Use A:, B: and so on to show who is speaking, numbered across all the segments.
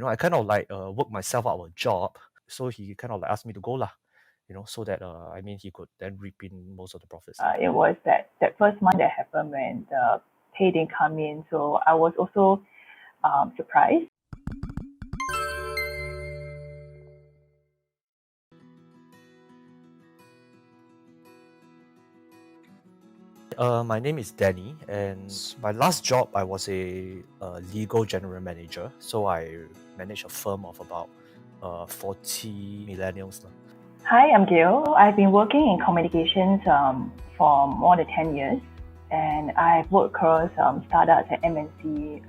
A: I kind of like work myself out of a job. So he kind of like asked me to go lah, so that he could then reap in most of the profits.
B: It was that first month that happened when the pay didn't come in. So I was also surprised.
A: My name is Denny, and my last job I was a legal general manager. So I managed a firm of about 40 millennials.
B: Hi, I'm Gayle. I've been working in communications for more than 10 years, and I've worked across startups and MNC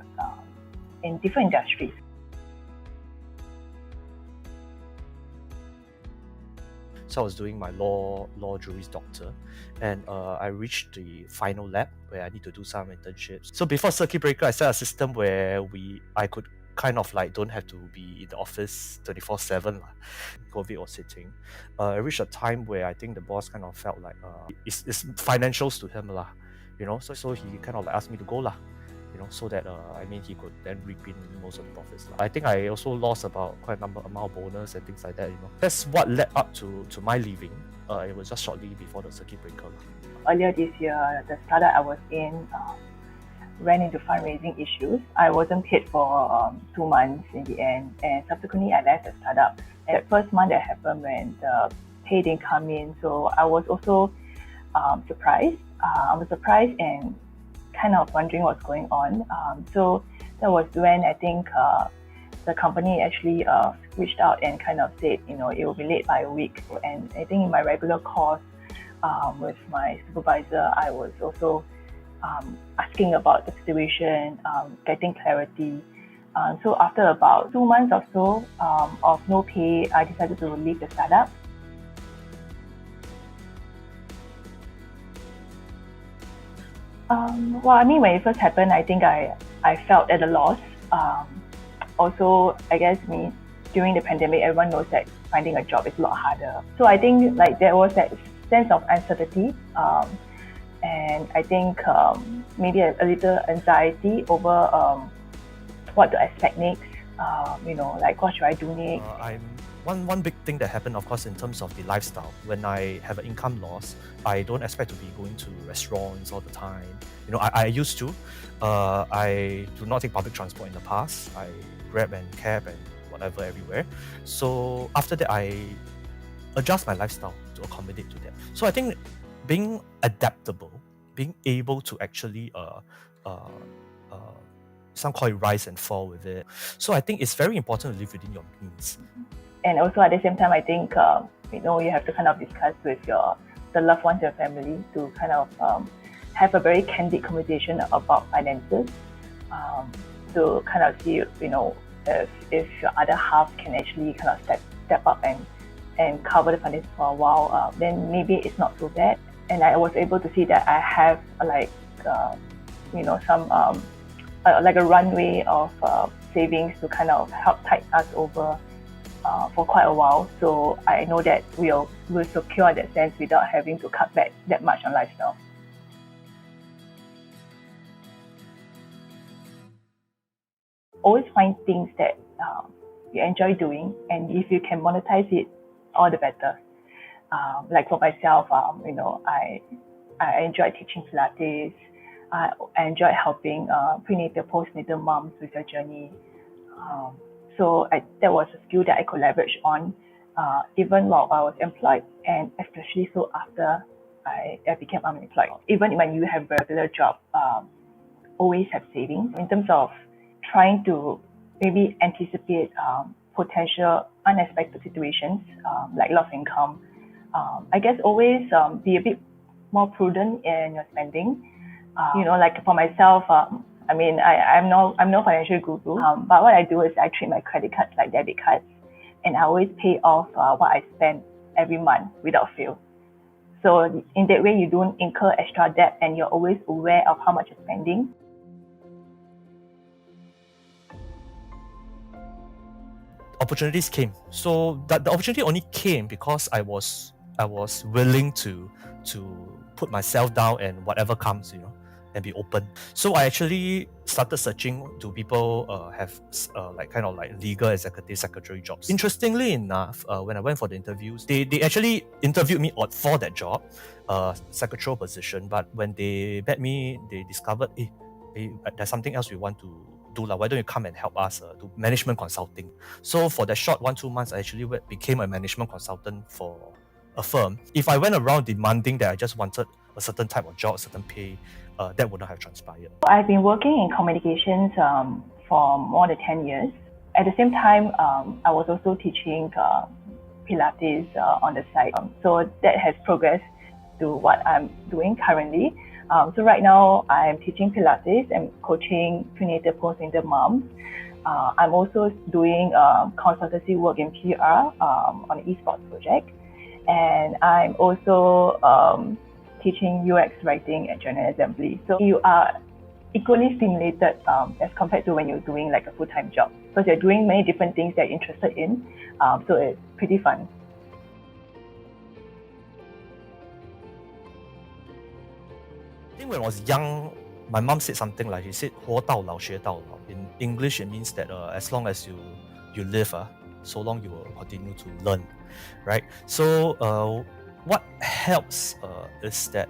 B: in different industries.
A: So I was doing my law Juris Doctor, and I reached the final lab where I need to do some internships. So before circuit breaker, I set a system where I could kind of like don't have to be in the office 24/7. COVID was hitting. I reached a time where I think the boss kind of felt like it's financials to him lah, So he kind of like asked me to go lah, so that he could then reap in most of the profits. I think I also lost about quite a amount of bonus and things like that. That's what led up to my leaving. It was just shortly before the circuit breaker.
B: Earlier this year, the startup I was in ran into fundraising issues. I wasn't paid for 2 months in the end, and subsequently I left the startup. That first month that happened when the pay didn't come in, so I was also surprised. I was surprised and kind of wondering what's going on. So that was when I think the company actually reached out and kind of said, it will be late by a week. And I think in my regular course with my supervisor, I was also asking about the situation, getting clarity. So after about 2 months or so of no pay, I decided to leave the startup. When it first happened, I think I felt at a loss. Also, I guess during the pandemic, everyone knows that finding a job is a lot harder. So I think there was that sense of uncertainty, and I think maybe a little anxiety over what to expect next. What should I do next?
A: One big thing that happened, of course, in terms of the lifestyle. When I have an income loss, I don't expect to be going to restaurants all the time. I used to. I do not take public transport in the past. I Grab and cab and whatever everywhere. So after that, I adjust my lifestyle to accommodate to that. So I think being adaptable, being able to actually some call it rise and fall with it. So I think it's very important to live within your means.
B: And also at the same time, I think you have to kind of discuss with the loved ones, your family, to kind of have a very candid conversation about finances, to kind of see if your other half can actually kind of step up and cover the finances for a while. Then maybe it's not so bad. And I was able to see that I have some like a runway of savings to kind of help tide us over for quite a while. So I know that we'll secure in that sense without having to cut back that much on lifestyle. Always find things that you enjoy doing, and if you can monetize it, all the better. Like for myself, I enjoy teaching Pilates. I enjoy helping prenatal, postnatal moms with their journey. So that was a skill that I could leverage on even while I was employed, and especially so after I became unemployed. Even when you have a regular job, always have savings in terms of trying to maybe anticipate potential unexpected situations like loss of income. I guess always be a bit more prudent in your spending. Like for myself, I'm no financial guru, but what I do is I treat my credit cards like debit cards, and I always pay off what I spend every month without fail. So in that way, you don't incur extra debt, and you're always aware of how much you're spending.
A: Opportunities came. So the opportunity only came because I was willing to put myself down, and whatever comes, and be open. So I actually started searching, do people have legal executive secretary jobs. Interestingly enough, when I went for the interviews, they actually interviewed me for that job, secretarial position. But when they met me, they discovered, there's something else we want to do. Why don't you come and help us do management consulting? So for that short 1-2 months, I actually became a management consultant for a firm. If I went around demanding that I just wanted a certain type of job, a certain pay, that would not have transpired.
B: I've been working in communications for more than 10 years. At the same time, I was also teaching Pilates on the side. So that has progressed to what I'm doing currently. So right now, I'm teaching Pilates and coaching prenatal, postnatal moms. I'm also doing consultancy work in PR on an esports project. And I'm also teaching UX writing at General Assembly. So you are equally stimulated as compared to when you're doing like a full-time job, because you're doing many different things that you're interested in. So it's pretty fun.
A: I think when I was young, my mom said something like, she said, 活到老学到老. In English, it means that as long as you live, so long you will continue to learn, right? So what helps is that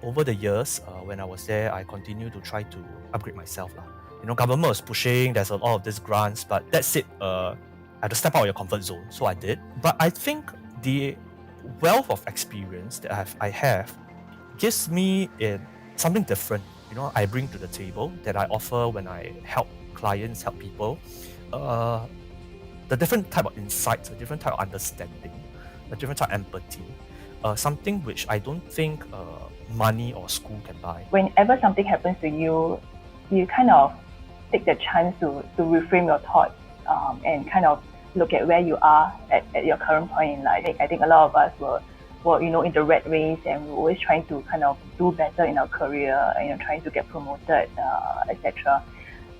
A: over the years, when I was there, I continued to try to upgrade myself. Government was pushing, there's a lot of these grants, but that's it. I had to step out of your comfort zone, so I did. But I think the wealth of experience that I have gives me something different. I bring to the table that I offer when I help clients, help people. The different type of insights, a different type of understanding, a different type of empathy, something which I don't think money or school can buy.
B: Whenever something happens to you, you kind of take the chance to reframe your thoughts and kind of look at where you are at your current point in life. I think a lot of us were in the rat race, and we're always trying to kind of do better in our career, trying to get promoted, etc.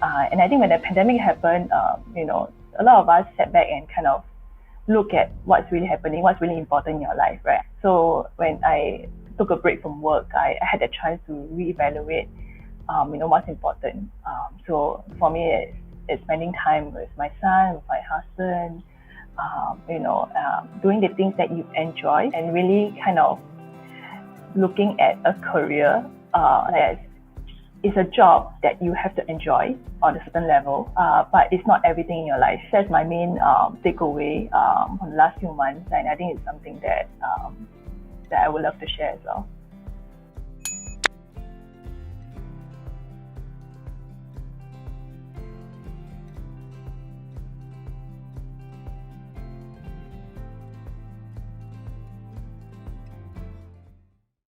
B: And I think when the pandemic happened, a lot of us sat back and kind of look at what's really happening, what's really important in your life, right? So when I took a break from work, I had a chance to reevaluate, what's important. So for me, it's spending time with my son, with my husband, doing the things that you enjoy, and really kind of looking at a career that is a job that you have to enjoy on a certain level, but it's not everything in your life. That's my main takeaway from the last few months, and I think it's something that I would love to share as well.